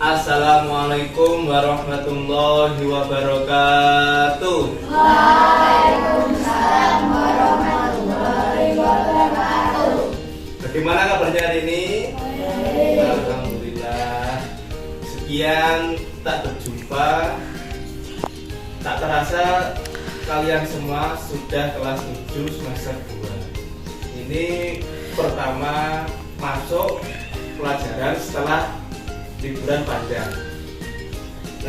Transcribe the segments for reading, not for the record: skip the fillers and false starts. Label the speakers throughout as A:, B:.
A: Assalamualaikum warahmatullahi wabarakatuh.
B: Waalaikumsalam warahmatullahi wabarakatuh.
A: Bagaimana kabarnya hari ini? Alhamdulillah. Sekian tak berjumpa. Tak terasa kalian semua sudah kelas 7 semester 2. Ini pertama masuk pelajaran setelah liburan panjang.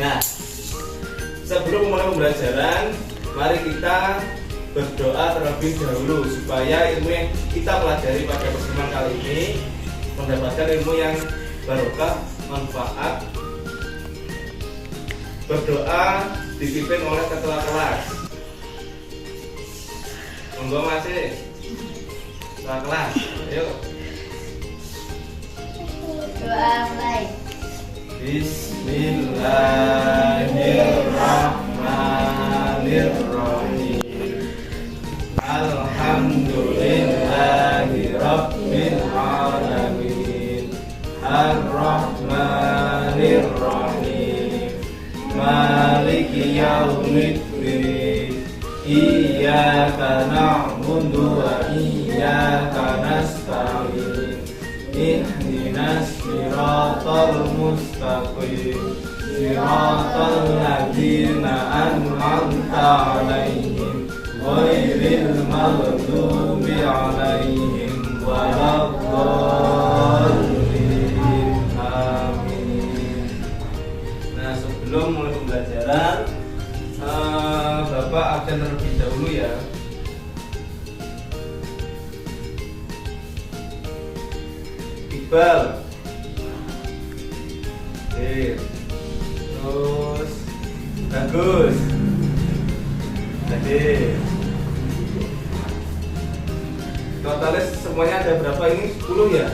A: Nah, sebelum mulai pembelajaran, mari kita berdoa terlebih dahulu supaya ilmu yang kita pelajari pada pertemuan kali ini mendapatkan ilmu yang barokah, manfaat. Berdoa dipimpin oleh ketua kelas. Monggo masih ketua kelas. Ayo.
B: Doa mulai.
A: Bismillahirrahmanirrahim. Alhamdulillahi rabbil alamin. Ar-Rahmanir-Rahim. Maliki yaumiddin. Iyyaka na'budu wa iyyaka nasta'in. Ihdinas siratal mustaqim. Siratal ladzina an'amta 'alaihim ghairil maghdubi 'alaihim waladdallin. Amin. Nah, sebelum mulai pembelajaran, Bapak absen terlebih dahulu ya. Iqbal. Terus Bagus. Jadi totalnya semuanya ada berapa ini? 10 ya?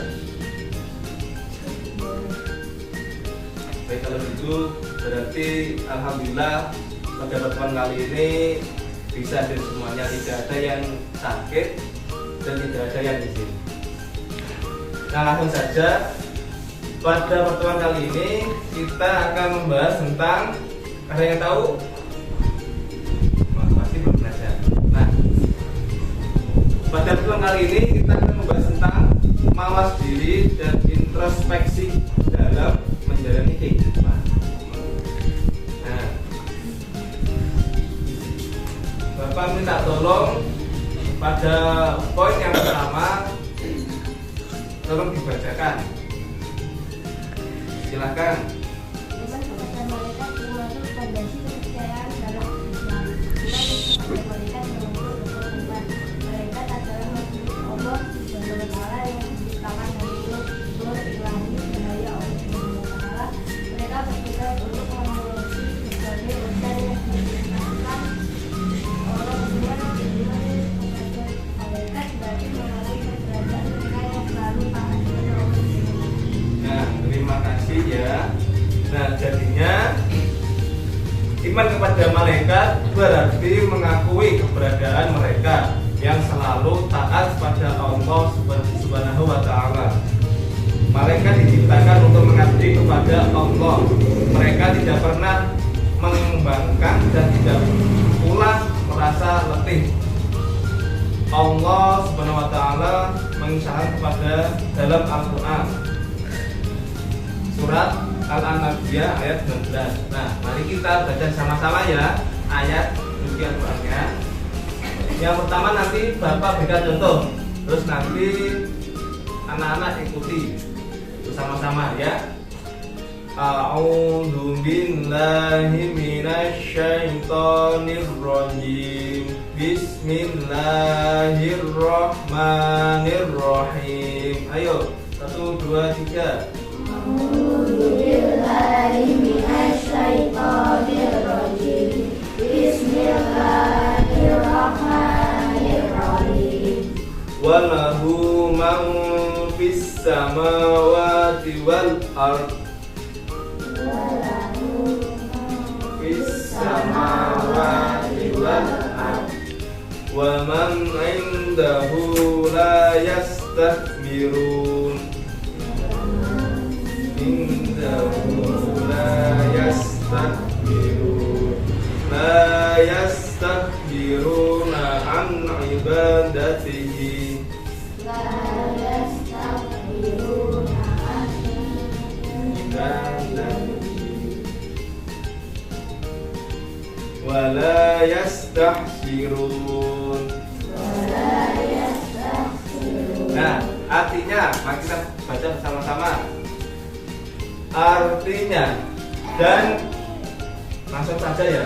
A: Baik, kalau gitu berarti alhamdulillah pada pertemuan kali ini bisa hadir semuanya, tidak ada yang sakit dan tidak ada yang izin. Nah, langsung saja pada pertemuan kali ini kita akan membahas tentang, ada yang tahu? Pasti belum belajar. Nah, pada pertemuan kali ini kita akan membahas tentang mawas diri dan introspeksi dalam menjalani kehidupan. Nah, Bapak minta tolong pada poin yang pertama, tolong dibacakan. Silakan.
B: Iman kepada malaikat termasuk fondasi kepercayaan dalam Islam. Kita kepada malaikat termasuk iman. Malaikat adalah makhluk Allah Subhanahu wa Ta'ala yang diciptakan dari nur ilahi cahaya Allah Subhanahu wa Ta'ala. Mereka bertugas untuk mengurusi berbagai urusan yang diciptakan Allah Subhanahu wa Ta'ala. Malaikat berarti mengalami keberadaan mereka yang selalu taat kepada Allah.
A: Nah, terima kasih ya. Nah, jadinya iman kepada malaikat berarti mengakui keberadaan mereka yang selalu taat pada Allah Subhanahu wa Ta'ala. Malaikat diciptakan untuk mengabdi kepada Allah. Mereka tidak pernah mengembangkan dan tidak pula merasa letih. Allah Subhanahu wa Ta'ala mengisyaratkan kepada dalam Al-Quran surat Al-Anbiya ayat 19. Nah, mari kita baca sama-sama ya ayat suci Al-Qur'annya. Yang pertama nanti Bapak berikan contoh, terus nanti anak-anak ikuti bersama-sama ya. A'udzu billahi minasyaitonir rajim. Bismillahirrahmanirrahim. Ayo, 1 2 3.
B: A'udzubillahi minasyaitonirrajim. Bismillahirrahmanirrahim.
A: Walahu man fis samawati wal ard.
B: Walahu
A: Fis samawati wal ard. Wa man indahu la yastakbirun. Indahu wala yastahsirun. Nah, artinya, mari kita baca bersama-sama. Artinya, dan langsung saja ya,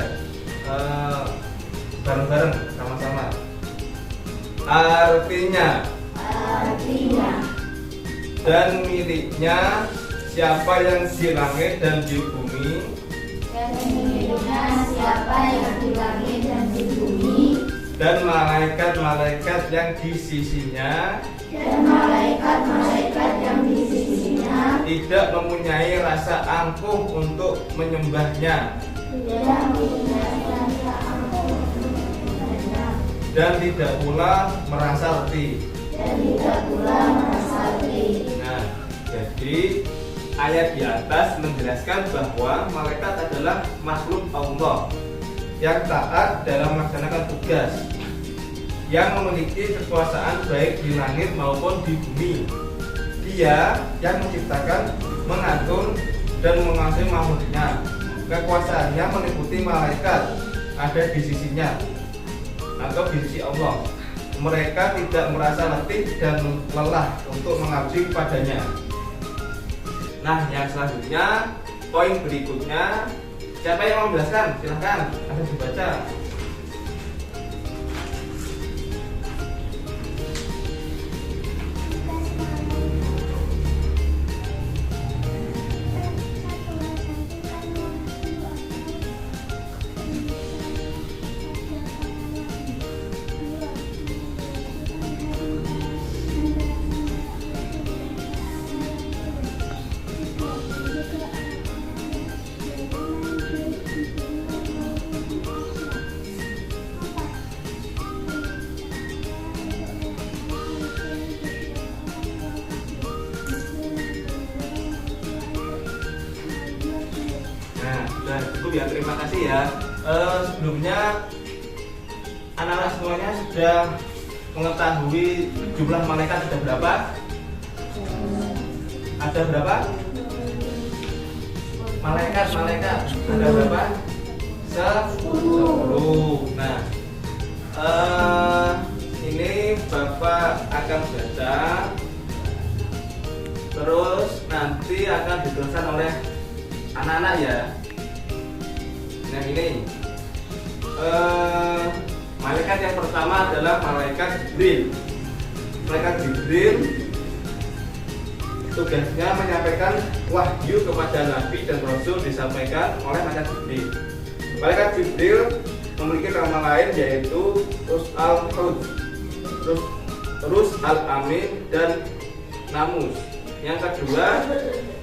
A: bareng-bareng sama-sama. Artinya, dan miliknya siapa yang di langit dan di bumi, dan malaikat-malaikat yang di sisinya, tidak mempunyai rasa angkuh untuk menyembahnya, dan tidak pula merasa letih. Nah, jadi ayat di atas menjelaskan bahwa malaikat adalah makhluk Allah yang taat dalam melaksanakan tugas, yang memiliki kekuasaan baik di langit maupun di bumi. Dia yang menciptakan, mengatur, dan menguasai makhluknya. Kekuasaannya meliputi malaikat ada di sisinya atau di sisi Allah. Mereka tidak merasa letih dan lelah untuk mengabdi kepadanya. Nah, yang selanjutnya, poin berikutnya, siapa yang mau menjelaskan? Silahkan, ada dibaca. Nah, cukup ya, terima kasih ya. Sebelumnya anak-anak semuanya sudah mengetahui jumlah malaikat ada berapa? Ada berapa? Malaikat ada berapa? 10. Nah, ini Bapak akan baca, terus nanti akan dituliskan oleh anak-anak ya. Nah, ini malaikat yang pertama adalah malaikat Jibril. Malaikat Jibril tugasnya menyampaikan wahyu kepada Nabi dan Rasul disampaikan oleh malaikat Jibril. Malaikat Jibril memiliki nama lain yaitu Rus al-Hud, Rus al-Amin, dan Namus. Yang kedua,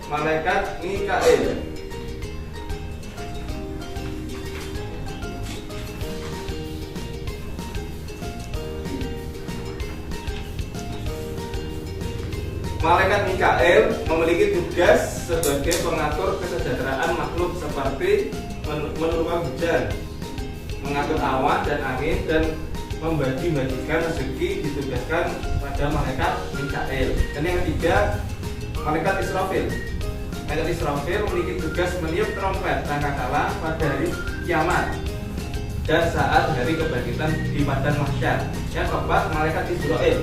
A: malaikat Mikail. Malaikat Mikail memiliki tugas sebagai pengatur kesejahteraan makhluk seperti menurunkan hujan, mengatur awan dan angin, dan membagi-bagikan rezeki ditugaskan pada malaikat Mikail. Dan yang ketiga, malaikat Israfil. Malaikat Israfil memiliki tugas meniup trompet sangkakala pada hari kiamat dan saat hari kebangkitan di padang mahsyar. Yang keempat, malaikat Israel.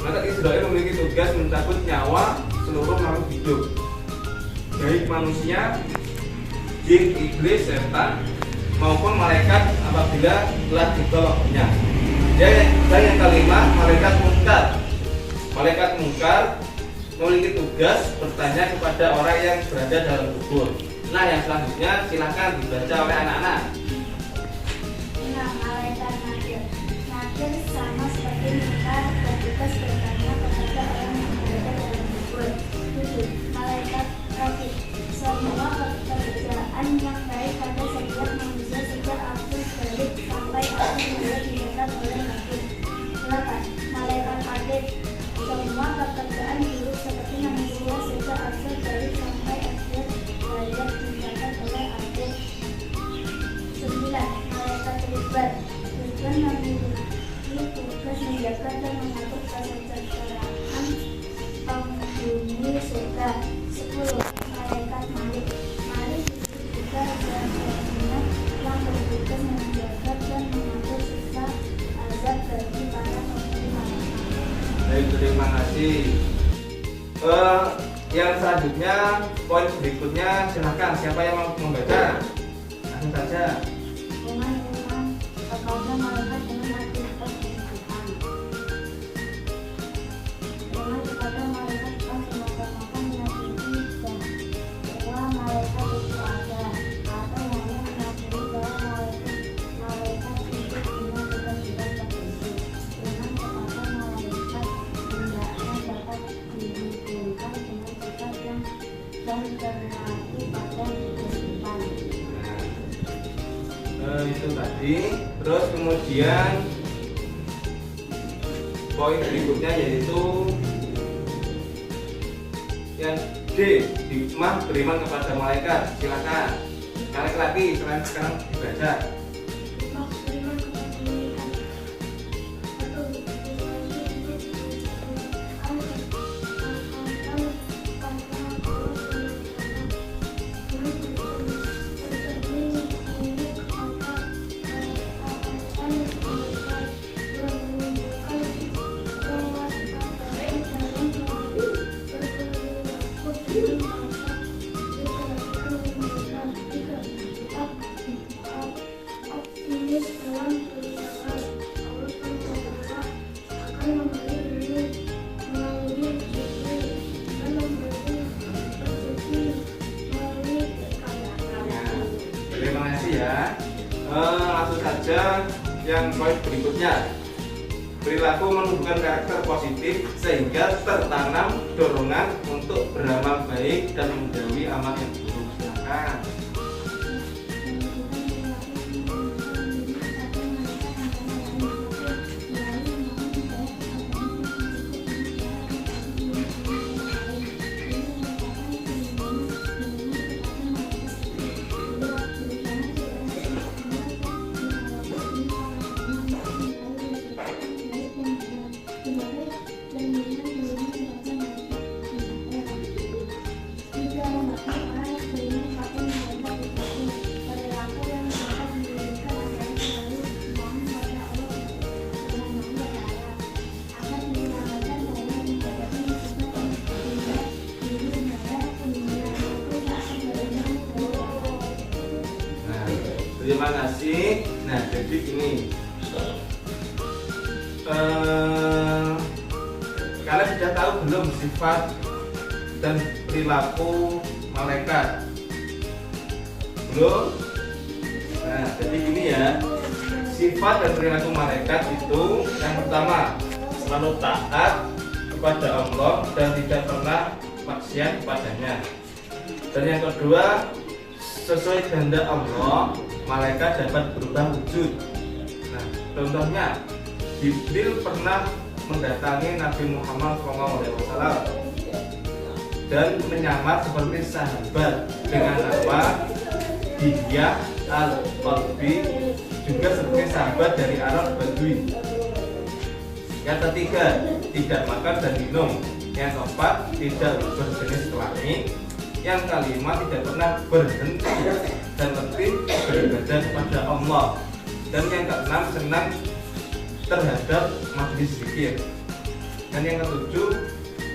A: Malaikat Israel memiliki tugas mencabut nyawa seluruh makhluk hidup, baik manusia, jin, iblis, setan, maupun malaikat apabila telah dibawa punya. Dan yang kelima, malaikat munkar. Malaikat munkar memiliki tugas bertanya kepada orang yang berada dalam kubur. Nah, yang selanjutnya silakan dibaca oleh anak-anak.
B: Nah, malaikat nakir. Nakir sama seperti munkar, bertugas bertanya kepada orang yang berada dalam kubur. 7. Malaikat raqib. Semua pekerjaan yang baik pada setiap manusia sejak akil balik sampai akhir mulai dicatat oleh nakir. 8. Malaikat adil. Semua pekerjaan buruk seperti manusia sejak akil balik sampai akhir balik dicatat oleh adil. 9. Malaikat ribat. Tujuan memiliki tugas menjaga dan mengatur kesejahteraan penghuni surga. yang bertugas menjaga dan mengatur siksa azab bagi para penghuni malaikat.
A: Baik, terima kasih. Yang selanjutnya, poin berikutnya, silakan siapa yang mau membaca? Langsung saja.
B: Iman kepada malaikat dengan aktivitas kehidupan. Iman kepada malaikat pas semata-mata meyakini bahwa malaikat itu ada, atau hanya meyakini bahwa malaikat itu punya tugas-tugas tertentu. Iman kepada malaikat hendaknya dapat dihubungkan dengan sifat yang dan berarti pada kehidupan.
A: Itu tadi. Terus kemudian poin berikutnya yaitu yang D, hikmah beriman kepada malaikat. Silakan. Laki-laki sekarang dibaca.
B: Beriman kepada malaikat atau optimis dalam perjalanan Allah akan memberi melalui Jibril dan memberi rezeki melalui kekayaan.
A: Terima kasih ya. Langsung saja yang poin berikutnya. Perilaku menunjukkan karakter positif sehingga tertanam dorongan untuk beramal baik dan menjauhi amal yang buruk. Silakan. Terima kasih. Nah, jadi ini kalian sudah tahu belum sifat dan perilaku malaikat? Belum? Nah, jadi ini ya, sifat dan perilaku malaikat itu yang pertama selalu taat kepada Allah dan tidak pernah maksiat kepadanya. Dan yang kedua, sesuai kehendak Allah, malaikat dapat berubah wujud. Nah, contohnya Jibril pernah mendatangi Nabi Muhammad SAW dan menyamar seperti sahabat dengan nama Diyah al-Qalbi, juga seperti sahabat dari Arab Badui. Yang ketiga, tidak makan dan minum. Yang keempat, tidak berjenis kelamin. Yang kelima, tidak pernah berhenti dan lebih beribadah kepada Allah. Dan yang keenam, senang terhadap majlis zikir. Dan yang ketujuh,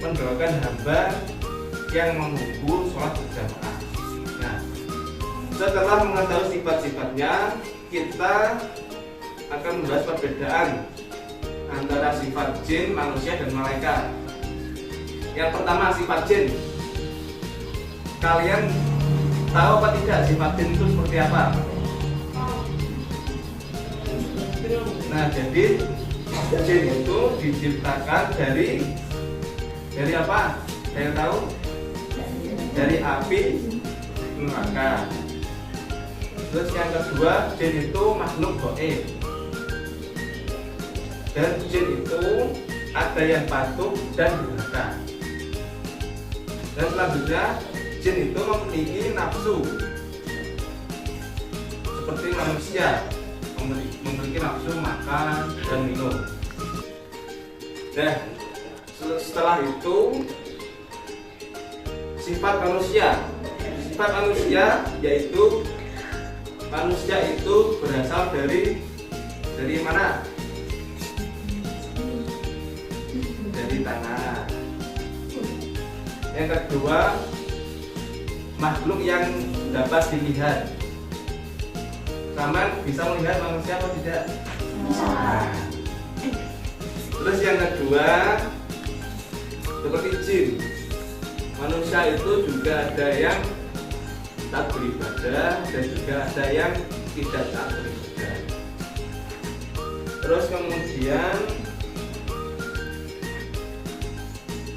A: mendoakan hamba yang menunggu sholat berjamaah. Nah, setelah mengetahui sifat-sifatnya, kita akan membahas perbedaan antara sifat jin, manusia, dan malaikat. Yang pertama, sifat jin. Kalian tahu apa tidak sifat jin itu seperti apa? Nah, jadi jin itu diciptakan dari apa? Saya tahu? Dari api neraka. Terus yang kedua, jin itu makhluk gaib. Dan jin itu ada yang patuh dan durhaka. Dan selanjutnya, jin itu memiliki nafsu seperti manusia, memiliki nafsu makan dan minum. Nah, setelah itu sifat manusia yaitu manusia itu berasal dari mana? Dari tanah. Yang kedua, makhluk yang dapat dilihat. Sama bisa melihat manusia atau tidak? Nah. Terus yang kedua, seperti jin, manusia itu juga ada yang taat beribadah dan juga ada yang tidak taat beribadah. Terus kemudian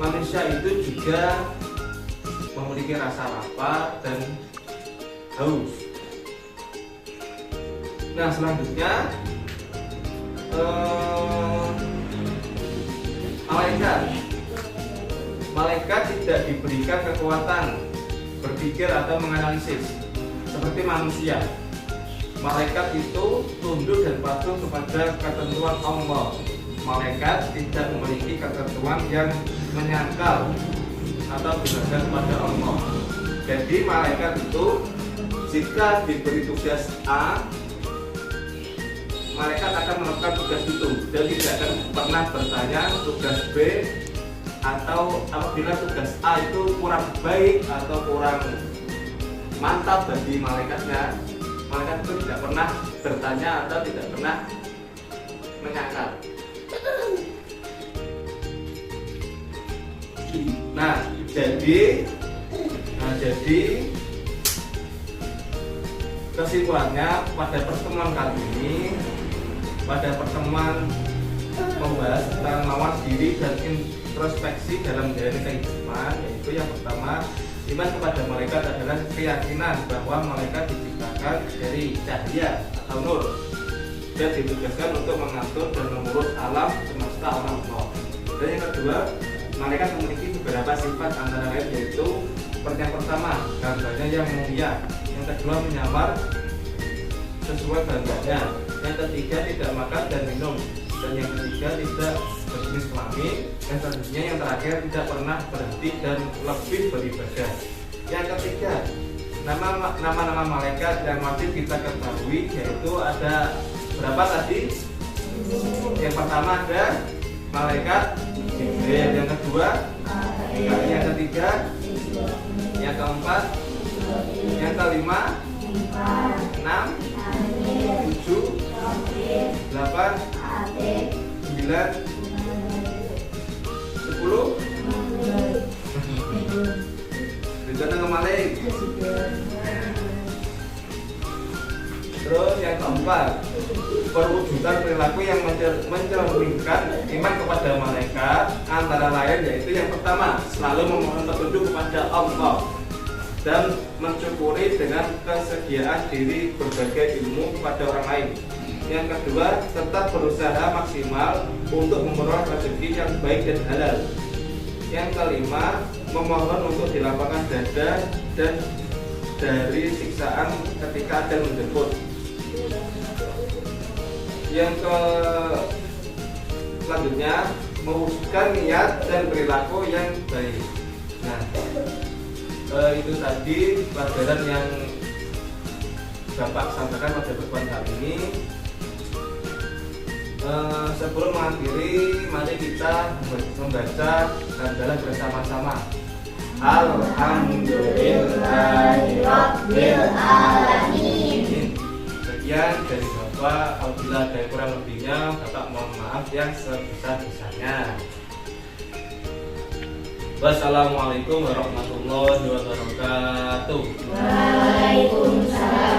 A: manusia itu juga memiliki rasa lapar dan haus. Nah, selanjutnya malaikat tidak diberikan kekuatan berpikir atau menganalisis seperti manusia. Malaikat itu tunduk dan patuh kepada ketentuan Allah. Malaikat tidak memiliki ketentuan yang menyangkal atau berdasar kepada Allah. Jadi malaikat itu jika diberi tugas A, malaikat akan melakukan tugas itu dan tidak akan pernah bertanya tugas B, atau apabila tugas A itu kurang baik atau kurang mantap bagi malaikatnya, malaikat itu tidak pernah bertanya atau tidak pernah menyangkal. Nah, jadi kesimpulannya pada pertemuan kali ini, pada pertemuan membahas tentang mawas diri dan introspeksi dalam menjalani kehidupan, yaitu yang pertama, iman kepada malaikat adalah keyakinan bahwa malaikat diciptakan dari cahaya atau nur dan ditugaskan untuk mengatur dan mengurus alam semesta alam Allah. Dan yang kedua, malaikat memiliki beberapa sifat antara lain yaitu yang pertama, gambarnya yang mulia, yang kedua menyamar sesuai gambarnya, yang ketiga tidak makan dan minum, dan yang ketiga tidak berjenis kelamin, dan selanjutnya yang terakhir tidak pernah berhenti dan lebih beribadah. Yang ketiga, nama-nama malaikat yang wajib kita ketahui yaitu ada berapa tadi? Yang pertama ada malaikat Jibril, yang kedua, yang ketiga, yang keempat, yang kelima, 6, 7, 8, 9, 10, 10 kemarin. Terus yang keempat, perwujudan perilaku yang mencerminkan iman kepada malaikat antara lain yaitu yang pertama, selalu memohon petunjuk kepada Allah dan mensyukuri dengan kesediaan diri berbagai ilmu kepada orang lain. Yang kedua, tetap berusaha maksimal untuk memperoleh rezeki yang baik dan halal. Yang kelima, memohon untuk dilapangkan dada dan dari siksaan ketika ada menjemput. Yang selanjutnya, mewujudkan niat dan perilaku yang baik. Nah, itu tadi pelajaran yang Bapak sampaikan pada pertemuan kali ini. Sebelum mengakhiri, mari kita membaca hamdalah bersama-sama. Alhamdulillahirabbil alamin. Sekian dari Bapak. Apabila ada yang kurang lebihnya, Bapak mohon maaf yang sebesar-besarnya. Wassalamualaikum warahmatullahi wabarakatuh.
B: Waalaikumsalam.